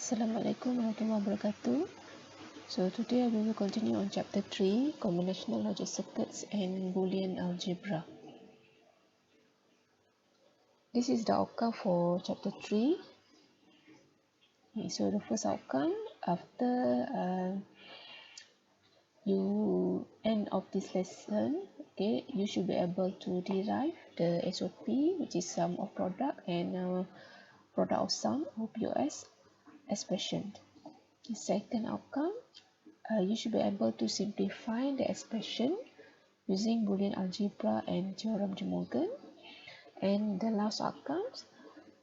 Assalamualaikum warahmatullahi wabarakatuh. So today we will continue on chapter 3, Combinational Logic Circuits and Boolean Algebra. This is the outcome for chapter 3. Okay, so the first outcome, after you end of this lesson, okay, you should be able to derive the SOP, which is sum of product, and product of sum, or POS, expression. The second outcome, you should be able to simplify the expression using Boolean algebra and theorem de Morgan. And the last outcomes,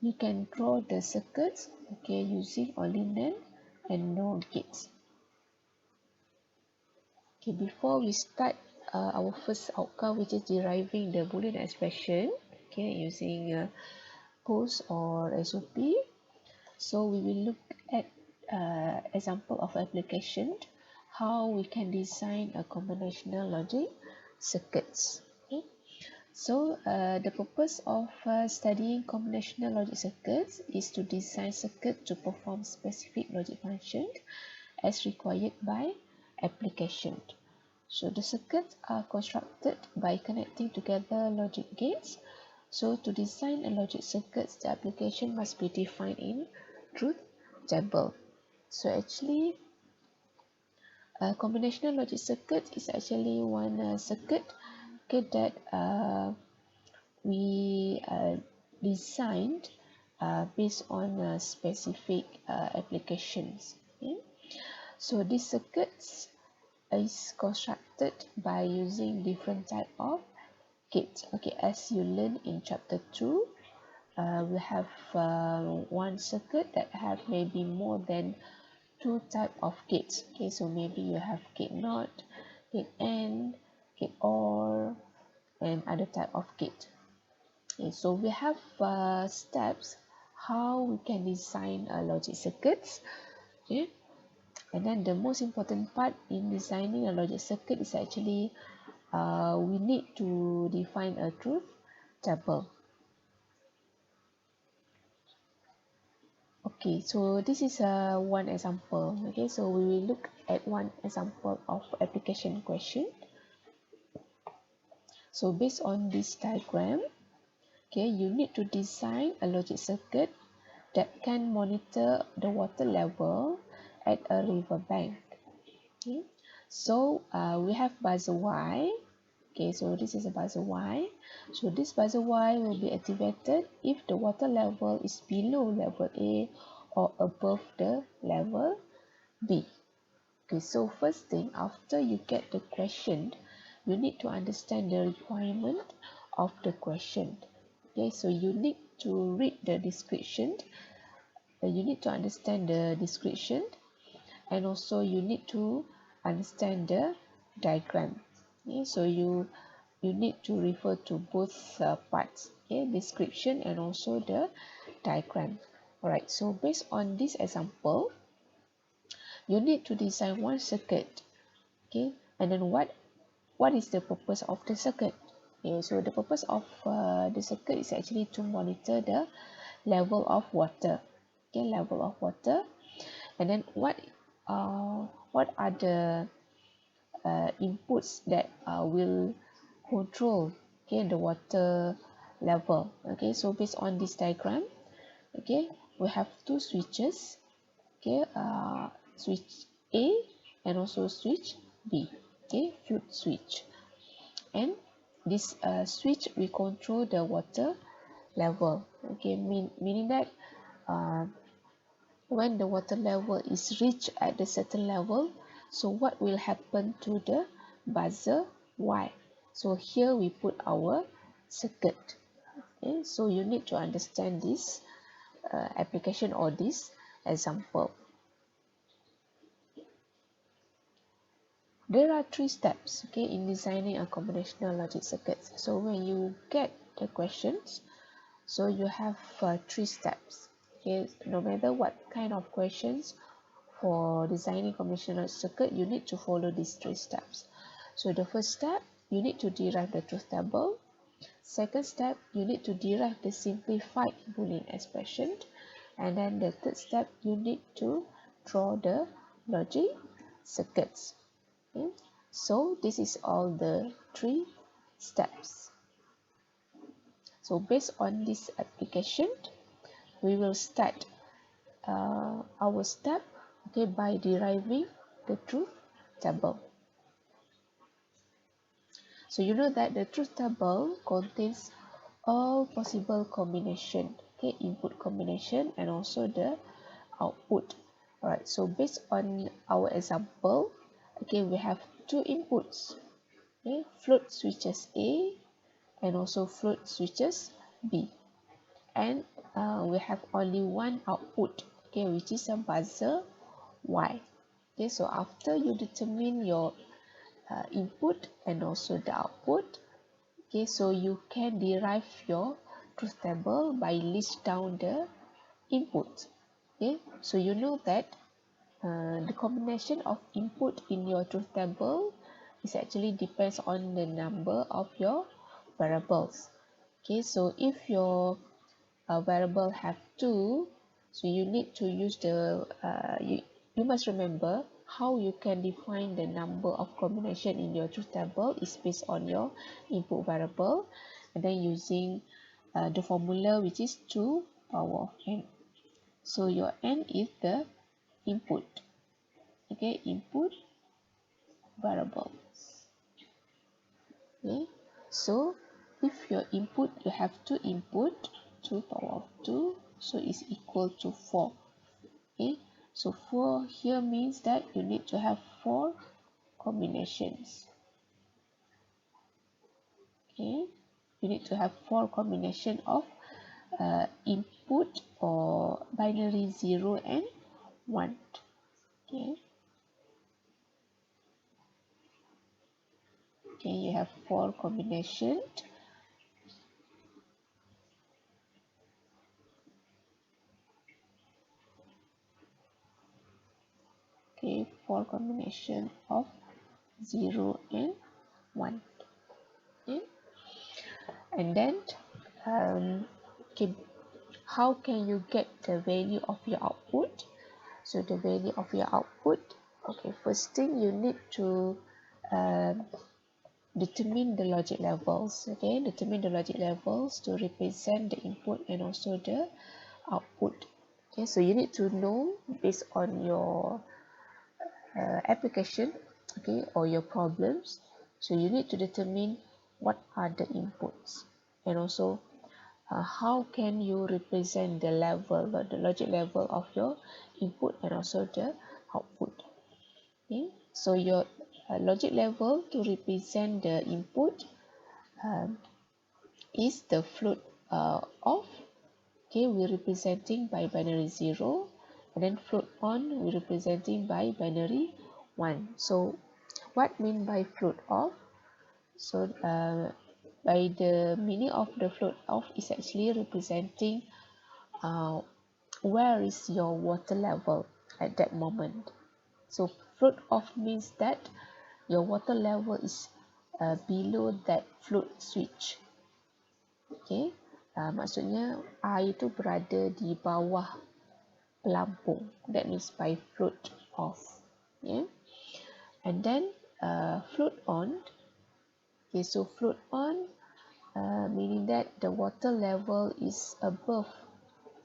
you can draw the circuits, okay, using only NAND and NOR gates. Okay, before we start our first outcome, which is deriving the Boolean expression, okay, using post or SOP, so we will look at example of application, how we can design a combinational logic circuits. Okay. So the purpose of studying combinational logic circuits is to design circuit to perform specific logic function as required by application. So the circuits are constructed by connecting together logic gates. So to design a logic circuit, the application must be defined in truth table. So actually, a combinational logic circuit is actually one circuit, okay, that we designed based on specific applications. Okay? So these circuits is constructed by using different type of gates. Okay, as you learn in chapter 2, we have one circuit that have maybe more than 2 type of gates. Okay, so maybe you have gate NOT, gate AND, gate OR, and other type of gate. Okay, so we have steps how we can design a logic circuits. Okay, and then the most important part in designing a logic circuit is actually we need to define a truth table. Okay, so this is one example. Okay, so we will look at one example of application question. So based on this diagram, okay, you need to design a logic circuit that can monitor the water level at a river bank. Okay, so we have buzzer Y. Okay, so this is a buzzer Y. So this buzzer Y will be activated if the water level is below level A or above the level B. Okay, so first thing, after you get the question, you need to understand the requirement of the question. Okay, so you need to read the description, you need to understand the description, and also you need to understand the diagram. Okay, so you need to refer to both parts, okay, description and also the diagram. Alright, so based on this example, you need to design one circuit. Okay, and then what is the purpose of the circuit? Okay, so the purpose of the circuit is actually to monitor the level of water. Okay, level of water, and then what are the inputs that will control, okay, the water level. Okay, so based on this diagram, okay, we have two switches. Okay, switch A and also switch B. Okay, float switch, and this switch will control the water level. Okay, meaning that when the water level is reached at a certain level, so what will happen to the buzzer Y? So here we put our circuit. Okay, so you need to understand this application or this example. There are 3 steps, okay, in designing a combinational logic circuit. So when you get the questions, so you have 3 steps. Okay, no matter what kind of questions for designing combinational circuit, you need to follow these 3 steps. So the first step, you need to derive the truth table. Second step, you need to derive the simplified Boolean expression. And then the third step, you need to draw the logic circuits. Okay? So this is all the 3 steps. So based on this application, we will start our step, okay, by deriving the truth table. So you know that the truth table contains all possible combination, okay, input combination and also the output. Alright, so based on our example, okay, we have 2 inputs, okay, float switches A and also float switches B, and we have only one output, okay, which is a buzzer Y. Okay, so after you determine your input and also the output, okay, so you can derive your truth table by list down the input. Okay, so you know that the combination of input in your truth table is actually depends on the number of your variables. Okay, so if your variable have 2, so you need to use the you must remember how you can define the number of combination in your truth table is based on your input variable, and then using the formula which is 2 power of n. So your n is the input, okay, input variable. Okay, so if your input, you have 2 input, 2 power of 2, so it's equal to 4. Okay, so 4 here means that you need to have 4 combinations. Okay, you need to have 4 combination of input or binary 0 and 1. Okay, okay, you have 4 combinations. Okay, 4 combination of 0 and 1. Okay, and then okay, how can you get the value of your output? So the value of your output, okay, first thing you need to determine the logic levels. Okay, determine the logic levels to represent the input and also the output. Okay, so you need to know based on your application, okay, or your problems. So you need to determine what are the inputs and also how can you represent the level, the logic level of your input and also the output. Okay, so your logic level to represent the input is the float of, okay, we're representing by binary 0, and then float on we're representing by binary 1. So what mean by float off? So by the meaning of the float off is actually representing where is your water level at that moment. So float off means that your water level is below that float switch. Okay, maksudnya air itu berada di bawah pelampung. That means by float off. Yeah, and then float on. Okay, so float on meaning that the water level is above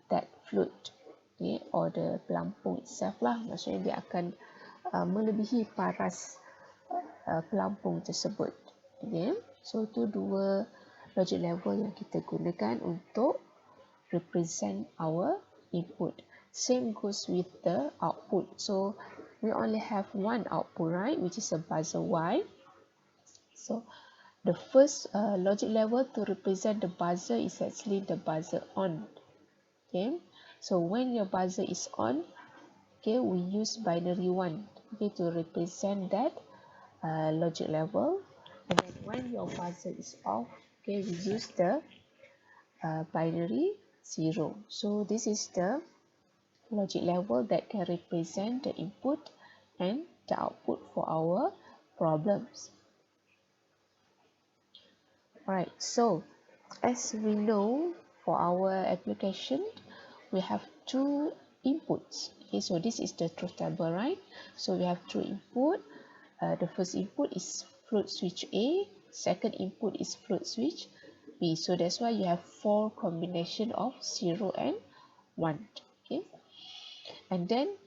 that float, okay, or the pelampung itself lah. Maksudnya dia akan melebihi paras pelampung tersebut. Okay, so itu 2 logic level yang kita gunakan untuk represent our input. Same goes with the output. So we only have one output, right, which is a buzzer Y. So the first logic level to represent the buzzer is actually the buzzer on. Okay, so when your buzzer is on, okay, we use binary 1, okay, to represent that logic level, and then when your buzzer is off, okay, we use the binary 0. So this is the logic level that can represent the input and the output for our problems. Right, so as we know, for our application we have two inputs. Okay, so this is the truth table, right? So we have two input. The first input is float switch A, second input is float switch B. So that's why you have 4 combination of 0 and 1. Okay, and then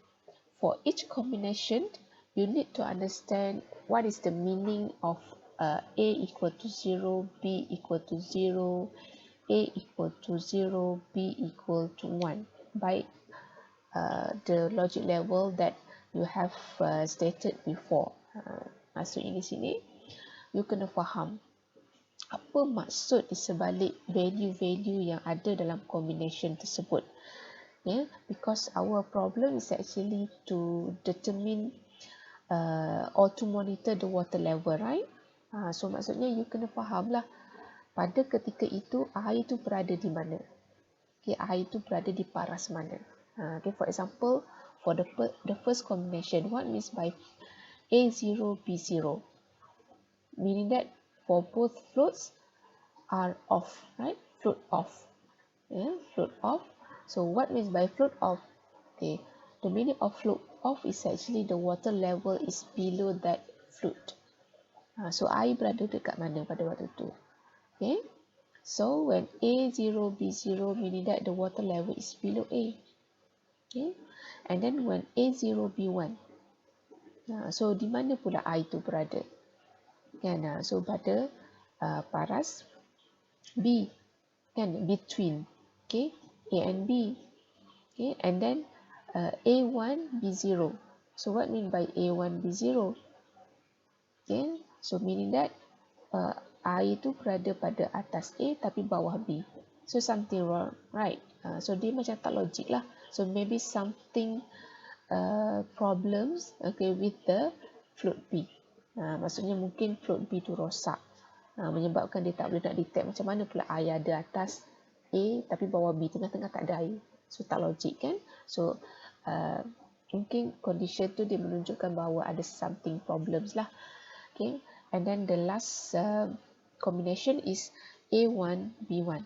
for each combination, you need to understand what is the meaning of A equal to 0, B equal to 0, A equal to 0, B equal to 1 by the logic level that you have stated before. Maksudnya di sini, you kena faham apa maksud di sebalik value-value yang ada dalam combination tersebut. Yeah, because our problem is actually to determine or to monitor the water level, right? So maksudnya you kena faham lah pada ketika itu air itu berada di mana. Okay, air itu berada di paras mana. Okay, for example, for the first combination, what means by A0, B0? Meaning that for both floats are off, right? Float off. Yeah, float off. So what means by float off? Okay, the meaning of float off is actually the water level is below that float. So air berada dekat mana pada waktu tu? Okay, so when A0, B0 meaning that the water level is below A. Okay, and then when A0, B1, so di mana pula air tu berada? Kan? So pada paras B, kan? Between, okay, A and B. Okay, and then A1, B0. So what mean by A1, B0? Okay, so meaning that air itu berada pada atas A tapi bawah B. So something wrong, right? So dia macam tak logik lah. So maybe something problems, okay, with the float B. Maksudnya mungkin float B tu rosak, menyebabkan dia tak boleh nak detect macam mana pula air ada atas A tapi bawah B, tengah-tengah tak ada air. So tak logik kan? So mungkin condition tu dia menunjukkan bahawa ada something problems lah. Okay, and then the last combination is A1, B1.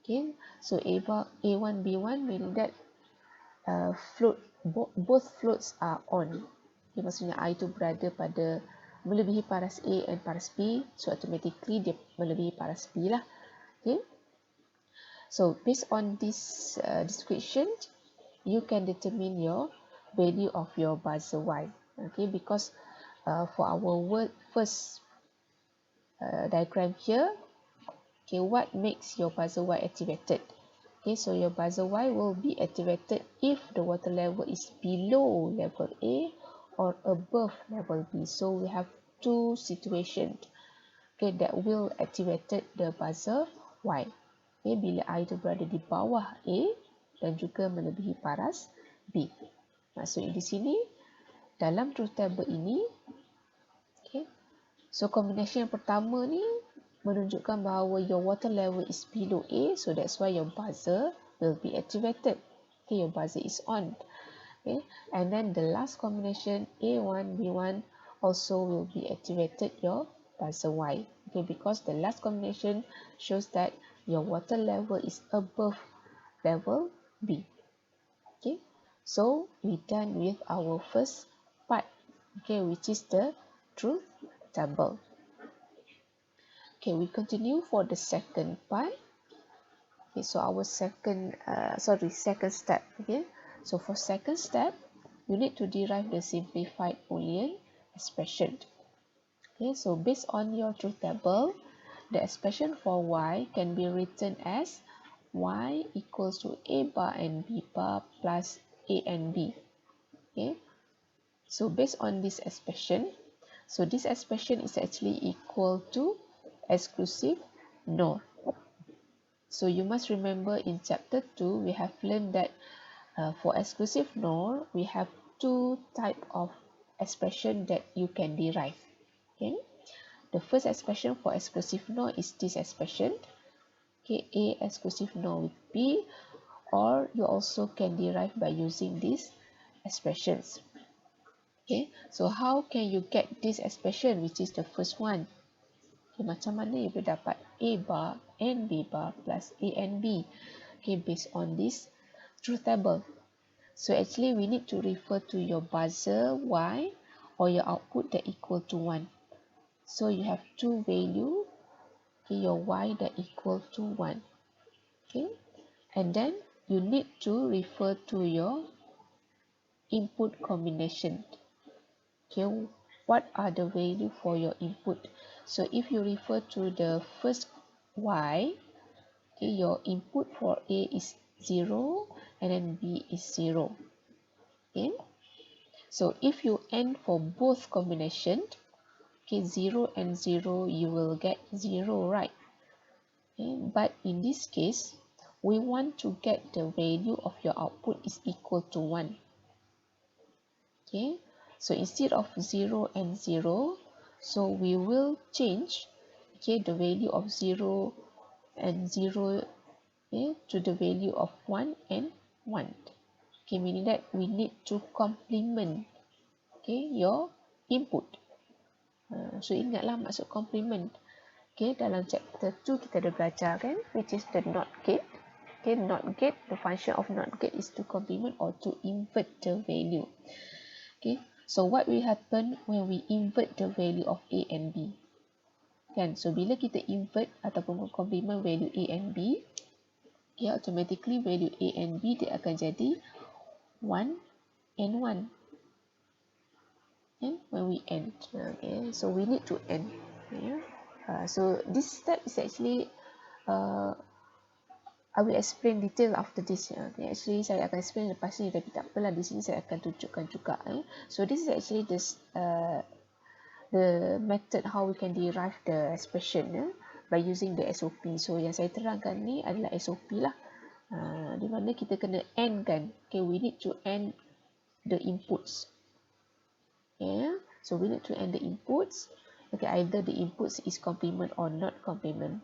Okay, so A1, B1 meaning that both floats are on. Okay, maksudnya air tu berada pada melebihi paras A and paras B, so automatically dia melebihi paras B lah. Okay, so based on this description, you can determine your value of your buzzer Y. Okay, because for our first diagram here, okay, what makes your buzzer Y activated? Okay, so your buzzer Y will be activated if the water level is below level A or above level B. So we have two situations, okay, that will activated the buzzer Y. Okay, bila air itu berada di bawah A dan juga melebihi paras B. Maksudnya di sini dalam truth table ini, okay, so combination yang pertama ni menunjukkan bahawa your water level is below A, so that's why your buzzer will be activated. Okay, your buzzer is on. Okay, and then the last combination A1, B1 also will be activated your buzzer Y. Okay, because the last combination shows that your water level is above level B. Okay, so we done with our first part, okay, which is the truth table. Okay, we continue for the second part. Okay, so our second step. Okay, so for second step, you need to derive the simplified Boolean expression. Okay, so based on your truth table, the expression for Y can be written as Y equals to A bar and B bar plus A and B. Okay, so based on this expression, so this expression is actually equal to exclusive NOR. So you must remember in chapter 2, we have learned that for exclusive NOR, we have two type of expression that you can derive. Okay, the first expression for exclusive NOR is this expression. Okay, A exclusive NOR with B, or you also can derive by using these expressions. Okay, so how can you get this expression, which is the first one? Okay, macam mana you boleh dapat A bar and B bar plus A and B? Okay, based on this truth table. So actually we need to refer to your buzzer y or your output that equal to 1. So you have two value, okay, your y that equal to 1. Okay, and then you need to refer to your input combination. Okay, what are the value for your input? So if you refer to the first y, okay, your input for A is 0 and then B is 0. Okay, so if you end for both combination, okay, 0 and 0, you will get 0, right? Okay, but in this case, we want to get the value of your output is equal to 1. Okay, so instead of 0 and 0, so we will change, okay, the value of 0 and 0, okay, to the value of 1 and 1. Okay, meaning that we need to complement, okay, your input. So ingatlah maksud complement. Okay, dalam chapter 2 kita ada belajar kan, which is the NOT gate. Okay, NOT gate, the function of NOT gate is to complement or to invert the value. Okay, so what will happen when we invert the value of A and B? Kan, so bila kita invert ataupun complement value A and B, okay, automatically value A and B dia akan jadi 1 and 1. And when we end, okay, so we need to end. Yeah. So this step is actually I will explain detail after this. Okay, actually saya akan explain lepas ni, tapi tak apalah, di sini saya akan tunjukkan juga. So this is actually the method how we can derive the expression by using the SOP. So yang saya terangkan ni adalah SOP lah, di mana kita kena end kan. Okay, we need to end the inputs. Yeah, so we need to end the inputs. Okay, either the inputs is complement or not complement.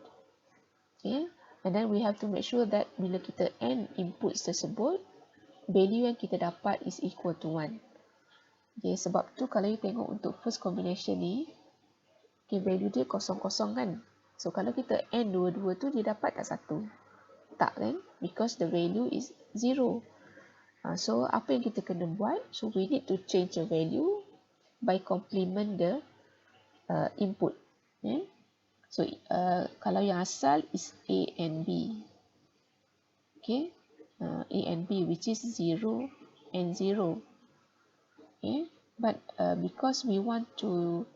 Okay, and then we have to make sure that bila kita end inputs tersebut, value yang kita dapat is equal to 1. Okay, sebab tu kalau you tengok untuk first combination ni, okay, value dia kosong-kosong kan. So kalau kita end dua-dua tu, dia dapat tak satu? Tak kan? Because the value is 0. So apa yang kita kena buat? So we need to change the value by complement the input. Okay? So kalau yang asal is A and B. Okay, A and B, which is 0 and 0. Okay, but because we want to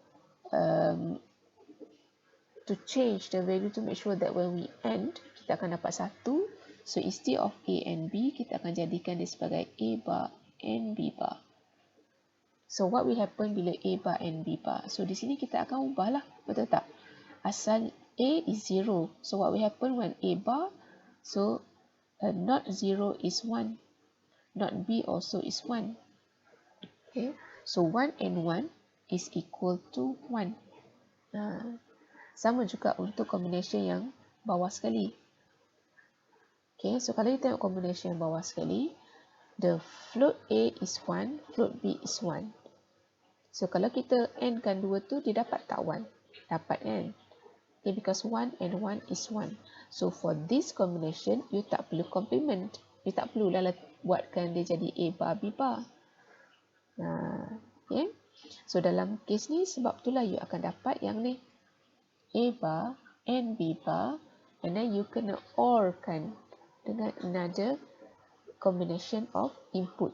change the value to make sure that when we end, kita akan dapat 1. So instead of A and B, kita akan jadikan dia sebagai A bar and B bar. So what will happen bila A bar and B bar? So di sini kita akan ubahlah, betul tak? Asal A is 0. So what will happen when A bar? So not 0 is 1. Not B also is 1. Okay. So 1 and 1 is equal to 1. Sama juga untuk combination yang bawah sekali. Okay. So kalau kita tengok combination yang bawah sekali, the float A is 1, float B is 1. So kalau kita endkan dua tu, dia dapat tak 1? Dapat kan? Okay, because 1 and 1 is 1. So for this combination, you tak perlu complement. You tak perlulah buatkan dia jadi A bar, B bar. Okay. So dalam case ni, sebab itulah you akan dapat yang ni. A bar and B bar. And then you kena OR kan dengan another combination of input.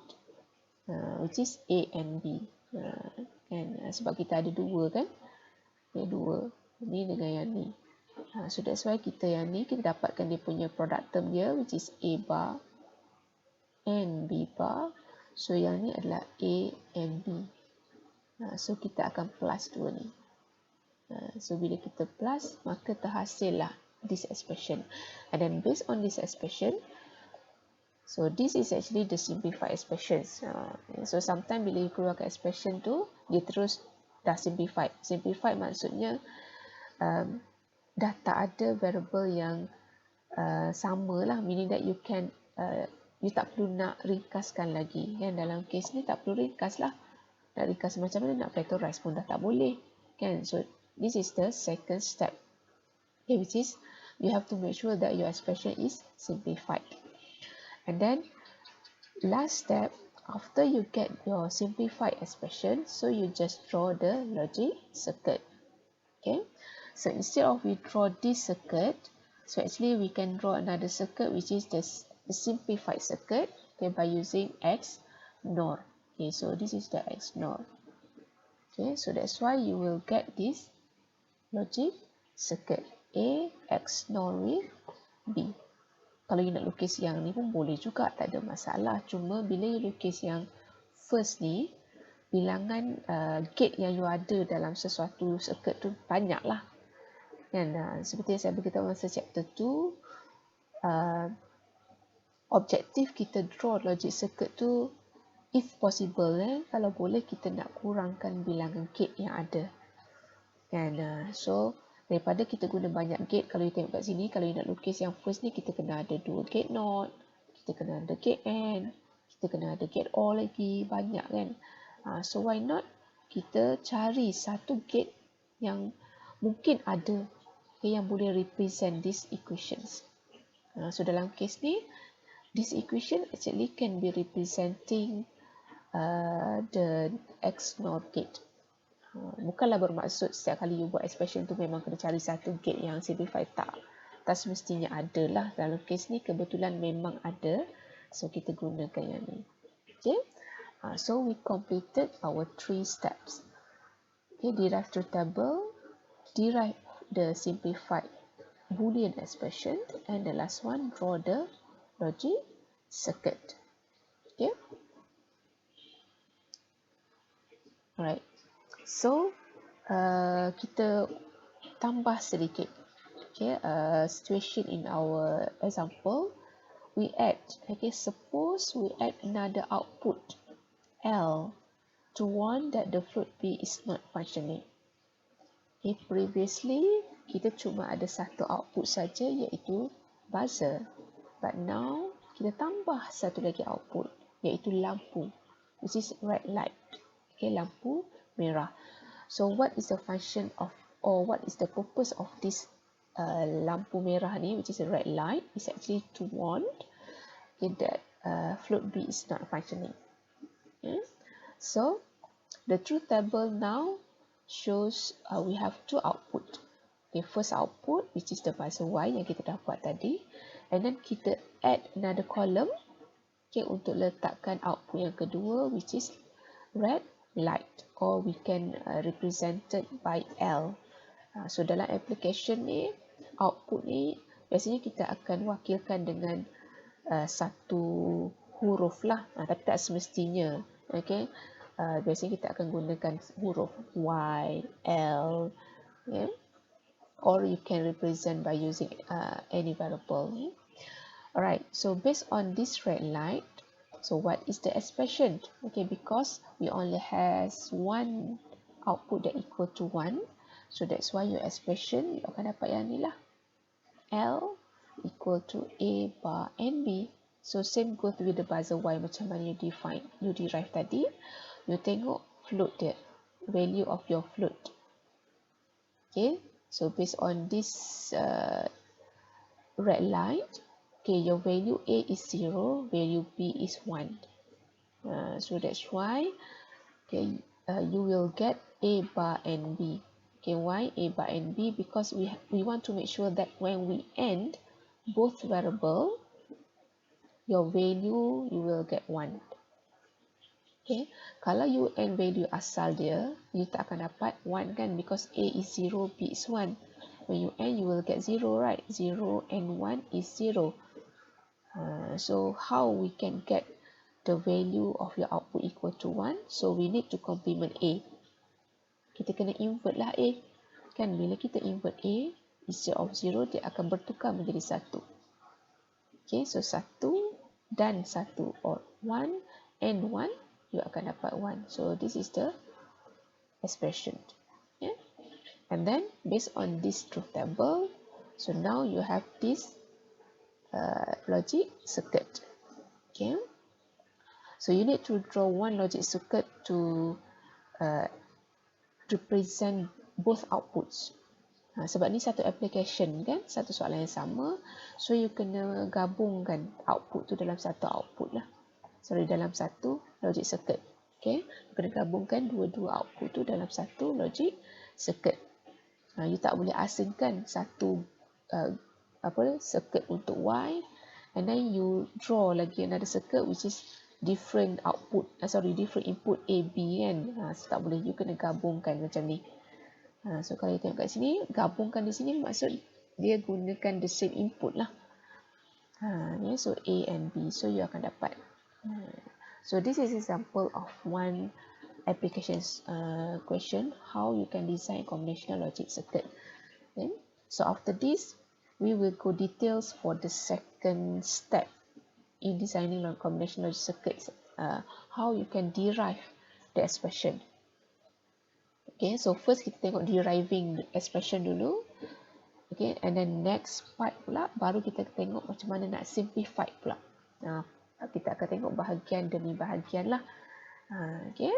Which is A and B. Sebab kita ada dua kan. Ada dua. Ni dengan yang ni. So that's why kita yang ni, kita dapatkan dia punya product term dia, which is A bar and B bar. So yang ni adalah A and B. So kita akan plus dua ni. So bila kita plus, maka terhasillah this expression. And then based on this expression, so this is actually the simplified expressions. So sometimes bila you keluarkan expression tu, dia terus dah simplified. Simplified maksudnya dah tak ada variable yang sama lah, meaning that you can you tak perlu nak ringkaskan lagi kan. Dalam case ni tak perlu ringkas lah, nak ringkas macam mana, nak factorize pun dah tak boleh kan. So this is the second step, okay, which is you have to make sure that your expression is simplified. And then last step, after you get your simplified expression, so you just draw the logic circuit. Okay, so instead of we draw this circuit, so actually we can draw another circuit, which is the simplified circuit, okay, by using X NOR. Okay, so this is the X NOR. Okay, so that's why you will get this logic circuit A X NOR with B. Kalau you nak lukis yang ni pun boleh juga, tak ada masalah. Cuma bila you lukis yang first ni, bilangan gate yang you ada dalam sesuatu circuit tu banyak lah. Dan seperti yang saya beritahu masa chapter 2, objektif kita draw logic circuit tu, if possible, kalau boleh kita nak kurangkan bilangan gate yang ada. Dan so daripada kita guna banyak gate, kalau you tengok kat sini, kalau you nak lukis yang first ni, kita kena ada 2 gate NOT, kita kena ada gate AND, kita kena ada gate OR lagi, banyak kan. So why not kita cari satu gate yang mungkin ada, okay, yang boleh represent these equations. So dalam case ni, this equation actually can be representing the X NOR gate. Bukanlah bermaksud setiap kali you buat expression tu memang kena cari satu gate yang simplify, tak semestinya ada lah. Dalam case ni kebetulan memang ada, so kita gunakan yang ni. Okay, so we completed our 3 steps. Okay, derive truth table, derive the simplified Boolean expression, and the last one, draw the logic circuit. Okay, alright. So kita tambah sedikit. Okay, situation in our example, we add. Okay, suppose we add another output L to warn that the float B is not functioning. Okay, previously kita cuma ada satu output saja, iaitu buzzer. But now kita tambah satu lagi output, iaitu lampu, which is red light. Okay, lampu merah. So what is the function of, or what is the purpose of this lampu merah ni, which is a red light, is actually to warn, okay, that float B is not functioning. Okay? So the truth table now shows we have 2 output. Okay, first output, which is the buzzer Y yang kita dah buat tadi, and then kita add another column, okay, untuk letakkan output yang kedua, which is red light, or we can represented by L. So dalam application ni, output ni biasanya kita akan wakilkan dengan satu huruf lah, tapi tak semestinya. Okay, biasanya kita akan gunakan huruf Y, L, yeah? Or you can represent by using any variable. Alright, so based on this red light, so what is the expression? Okay, because we only has one output that equal to 1, so that's why your expression you akan dapat yang ni lah. L equal to A bar and B. So same goes with the buzzer Y, macam mana you derive tadi. You tengok float dia, value of your float. Okay, so based on this red light, okay, your value A is 0, value B is 1. So that's why, okay, you will get A bar and B. Okay, why A bar and B? Because we want to make sure that when we AND both variable, your value you will get 1. Okay, kalau you AND value asal dia, you tak akan dapat 1 kan, because A is 0, B is 1. When you AND, you will get 0, right? 0 and 1 is 0. So how we can get the value of your output equal to 1? So we need to complement A. Kita kena invert lah A. Kan, bila kita invert A, instead of 0, dia akan bertukar menjadi 1. Okay, so 1 dan 1, or 1 and 1, you akan dapat 1. So this is the expression. Yeah? And then based on this truth table, so now you have this logic circuit. Okay, so you need to draw one logic circuit to represent both outputs. Sebab ni satu application kan, satu soalan yang sama, so you kena gabungkan output tu dalam satu output lah. dalam satu logic circuit. Okay, you kena gabungkan dua-dua output tu dalam satu logic circuit. You tak boleh asingkan satu circuit untuk Y, and then you draw lagi another circuit which is different output, different input A, B kan. So tak boleh, you kena gabungkan macam ni. So kalau you tengok kat sini, gabungkan di sini maksud dia gunakan the same input lah. So A and B, so you akan dapat. So this is example of one application question, how you can design combinational logic circuit. Okay? So after this, we will go details for the second step in designing combinational logic circuits, how you can derive the expression. Okay, so first kita tengok deriving the expression dulu. Okay, and then next part pula baru kita tengok macam mana nak simplify pula. Kita akan tengok bahagian demi bahagian lah. Okay.